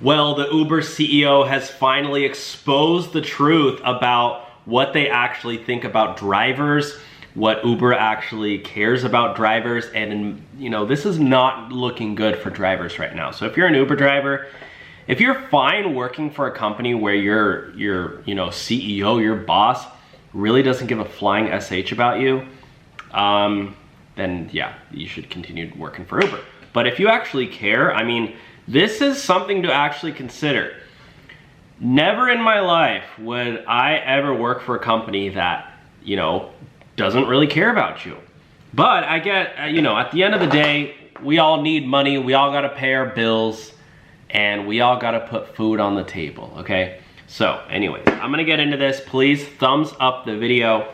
Well, the Uber CEO has finally exposed the truth about what they actually think about drivers, what Uber actually cares about drivers, and you know, this is not looking good for drivers right now. So if you're an Uber driver, if you're fine working for a company where your you know, CEO, your boss, really doesn't give a flying SH about you, then yeah, you should continue working for Uber. But if you actually care, I mean, this is something to actually consider. Never in my life would I ever work for a company that, you know, doesn't really care about you. But I get, you know, at the end of the day, we all need money, we all gotta pay our bills, and we all gotta put food on the table, okay? So anyways, I'm gonna get into this. Please thumbs up the video,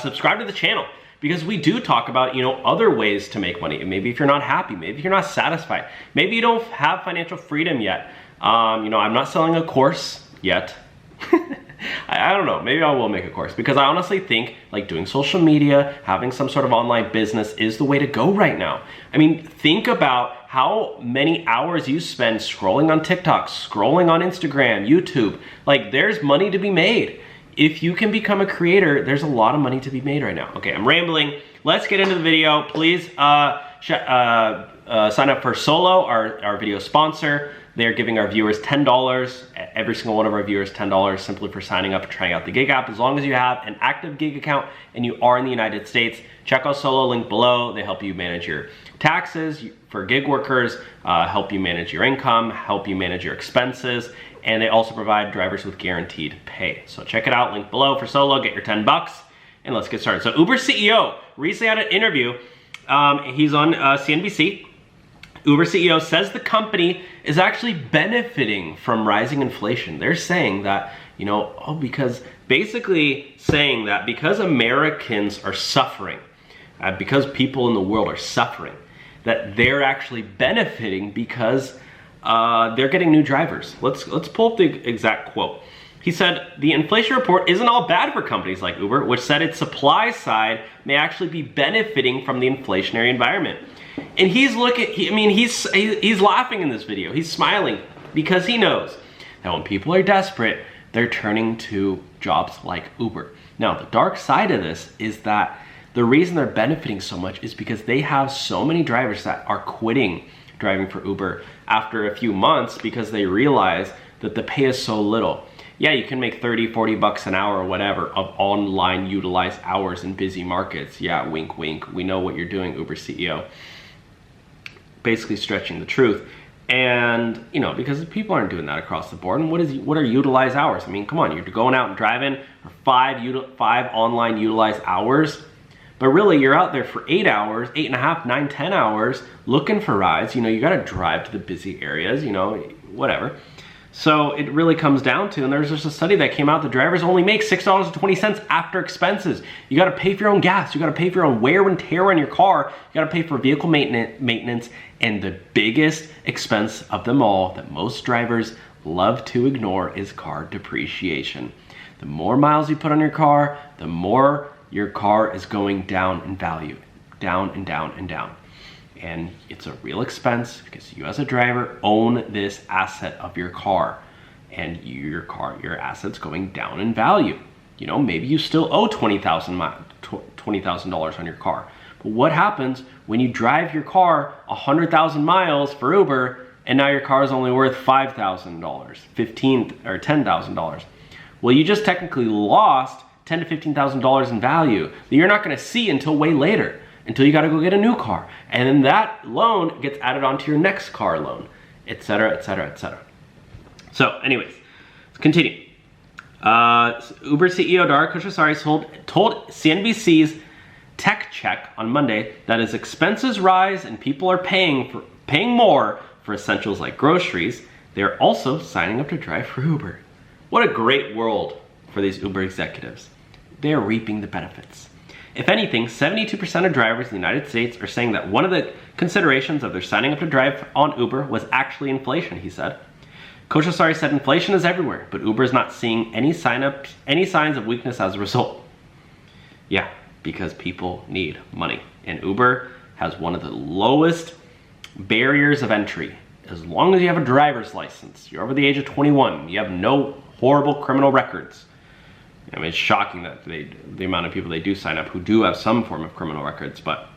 subscribe to the channel, because we do talk about, you know, other ways to make money. Maybe if you're not happy, maybe if you're not satisfied, maybe you don't have financial freedom yet. You know, I'm not selling a course yet. I don't know, maybe I will make a course, because I honestly think like doing social media, having some sort of online business is the way to go right now. I mean, think about how many hours you spend scrolling on TikTok, scrolling on Instagram, YouTube. Like, there's money to be made. If you can become a creator, there's a lot of money to be made right now. Okay, I'm rambling. Let's get into the video. Please sign up for Solo, our video sponsor. They're giving our viewers $10, every single one of our viewers $10 simply for signing up and trying out the Gig app. As long as you have an active Gig account and you are in the United States, check out Solo, link below. They help you manage your taxes for gig workers, help you manage your income, help you manage your expenses, and they also provide drivers with guaranteed pay. So check it out, link below for Solo, get your 10 bucks, and let's get started. So Uber CEO recently had an interview. He's on CNBC. Uber CEO says the company is actually benefiting from rising inflation. They're saying that, you know, because basically saying that because Americans are suffering, because people in the world are suffering, that they're actually benefiting because they're getting new drivers. Let's pull up the exact quote. He said, the inflation report isn't all bad for companies like Uber, which said its supply side may actually be benefiting from the inflationary environment. And he's he's laughing in this video. He's smiling because he knows that when people are desperate, they're turning to jobs like Uber. Now, the dark side of this is that the reason they're benefiting so much is because they have so many drivers that are quitting driving for Uber after a few months because they realize that the pay is so little. Yeah, you can make 30, 40 bucks an hour or whatever of online utilized hours in busy markets. Yeah, wink, wink. We know what you're doing, Uber CEO. Basically stretching the truth. And, you know, because people aren't doing that across the board. And what are utilized hours? I mean, come on, you're going out and driving for five online utilized hours. But really, you're out there for 8 hours, 8.5, 9, 10 hours looking for rides. You know, you got to drive to the busy areas, you know, whatever. So it really comes down to, and there's just a study that came out, the drivers only make $6.20 after expenses. You got to pay for your own gas. You got to pay for your own wear and tear on your car. You got to pay for vehicle maintenance, and the biggest expense of them all that most drivers love to ignore is car depreciation. The more miles you put on your car, the more your car is going down in value, down and down and down. And it's a real expense because you as a driver own this asset of your car, and your asset's going down in value. You know, maybe you still owe $20,000 on your car. But what happens when you drive your car 100,000 miles for Uber and now your car is only worth $5,000, $15,000 or $10,000? Well, you just technically lost $10,000 to $15,000 in value that you're not going to see until way later, until you got to go get a new car. And then that loan gets added onto your next car loan, etc., etc., etc. So anyways, let's continue. Uber CEO Dara Khosrowshahi told CNBC's Tech Check on Monday that as expenses rise and people are paying more for essentials like groceries, they're also signing up to drive for Uber. What a great world for these Uber executives. They're reaping the benefits. If anything, 72% of drivers in the United States are saying that one of the considerations of their signing up to drive on Uber was actually inflation, he said. Khosrowshahi said inflation is everywhere, but Uber is not seeing any signs of weakness as a result. Yeah, because people need money. And Uber has one of the lowest barriers of entry as long as you have a driver's license, you're over the age of 21, you have no horrible criminal records. I mean, it's shocking that the amount of people they do sign up who do have some form of criminal records, but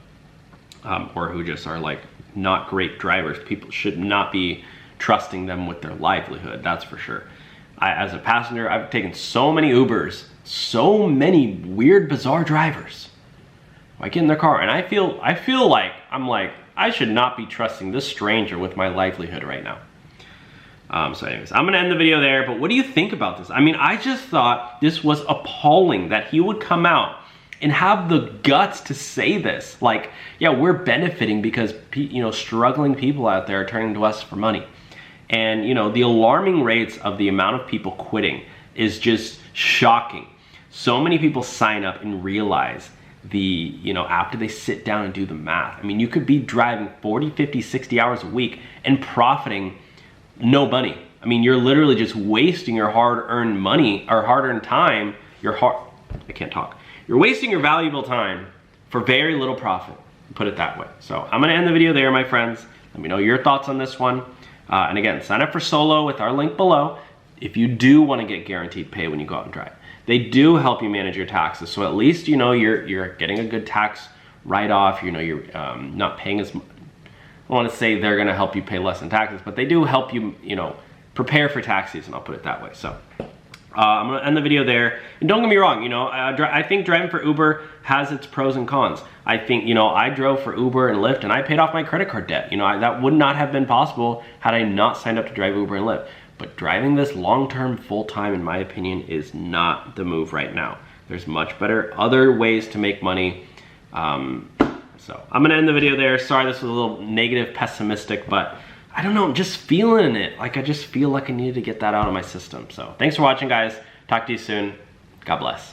or who just are like not great drivers. People should not be trusting them with their livelihood, that's for sure. As a passenger, I've taken so many Ubers, so many weird, bizarre drivers. I get in their car and I feel like I should not be trusting this stranger with my livelihood right now. So anyways, I'm gonna end the video there, but what do you think about this? I mean, I just thought this was appalling that he would come out and have the guts to say this. Like, yeah, we're benefiting because, you know, struggling people out there are turning to us for money. And, you know, the alarming rates of the amount of people quitting is just shocking. So many people sign up and realize you know, after they sit down and do the math. I mean, you could be driving 40, 50, 60 hours a week and profiting no money. I mean, you're literally just wasting your hard-earned money or hard-earned time. I can't talk. You're wasting your valuable time for very little profit, put it that way. So I'm gonna end the video there, my friends. Let me know your thoughts on this one. And again, sign up for Solo with our link below if you do wanna get guaranteed pay when you go out and drive. They do help you manage your taxes, so at least you know you're getting a good tax write-off. You know you're not paying as much. I want to say they're going to help you pay less in taxes, but they do help you, you know, prepare for tax season. I'll put it that way. So I'm going to end the video there. And don't get me wrong, you know, I think driving for Uber has its pros and cons. I think, you know, I drove for Uber and Lyft and I paid off my credit card debt. You know, that would not have been possible had I not signed up to drive Uber and Lyft. But driving this long-term, full-time, in my opinion, is not the move right now. There's much better other ways to make money. So I'm gonna end the video there. Sorry, this was a little negative, pessimistic, but I don't know, I'm just feeling it. Like, I just feel like I needed to get that out of my system. So thanks for watching, guys. Talk to you soon. God bless.